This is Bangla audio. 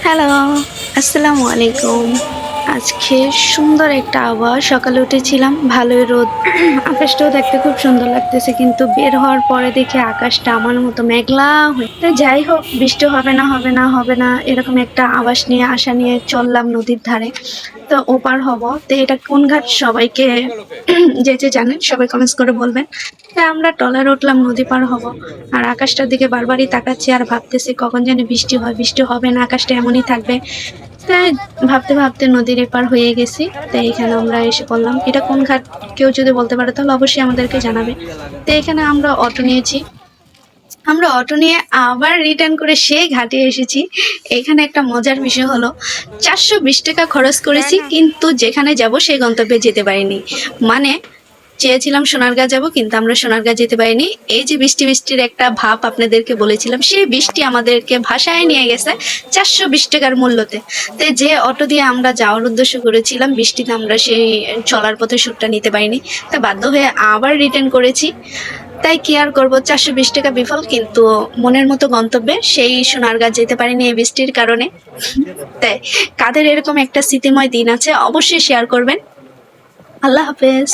হ্যালো, আসসালামু আলাইকুম। আজকে সুন্দর একটা আবহাওয়া। সকালে উঠেছিলাম, ভালোই রোদ। আকাশটাও দেখতে খুব সুন্দর লাগতেছে। কিন্তু বের হওয়ার পরে দেখি আকাশটা আমার মতো মেঘলা হয়ে তো যাই হোক, বৃষ্টি হবে না, হবে না, হবে না এরকম একটা আভাস নিয়ে আশা নিয়ে চললাম নদীর ধারে। তো ওপার হব। তো এটা কোন ঘাট সবাইকে যে জানেন সবাই কমেন্টস করে বলবেন। তা আমরা ট্রলারে উঠলাম, নদী পার হব। আর আকাশটার দিকে বারবারই তাকাচ্ছি আর ভাবতেছি কখন জানি বৃষ্টি হয়, বৃষ্টি হবে না, আকাশটা এমনই থাকবে। তাই ভাবতে ভাবতে নদীর এপার হয়ে গেছি। তাই এখানে আমরা এসে পড়লাম। এটা কোন ঘাট কেউ যদি বলতে পারে তাহলে অবশ্যই আমাদেরকে জানাবে। তো এখানে আমরা অটো নিয়েছি। আমরা অটো নিয়ে আবার রিটার্ন করে সেই ঘাটে এসেছি। এখানে একটা মজার বিষয় হলো 420 টাকা খরচ করেছি, কিন্তু যেখানে যাব সেই গন্তব্যে যেতে পারিনি। মানে চেয়েছিলাম সোনারগাঁ যাব, কিন্তু আমরা সোনারগাঁ যেতে পারিনি। এই যে বৃষ্টি বৃষ্টির একটা ভাব আপনাদেরকে বলেছিলাম, সেই বৃষ্টি আমাদেরকে ভাসায় নিয়ে গেছে 420 টাকার মূল্যতে। তো যে অটো দিয়ে আমরা যাওয়ার উদ্দেশ্য করেছিলাম, বৃষ্টিতে আমরা সেই চলার পথে শ্যুটটা নিতে পারিনি। তা বাধ্য হয়ে আবার রিটার্ন করেছি। তাই কি আর করবো, 420 টাকা বিফল। কিন্তু মনের মতো গন্তব্যে সেই সোনারগাঁ যেতে পারিনি এই বৃষ্টির কারণে। তাই কাদের এরকম একটা স্মৃতিময় দিন আছে অবশ্যই শেয়ার করবেন। আল্লাহ হাফেজ।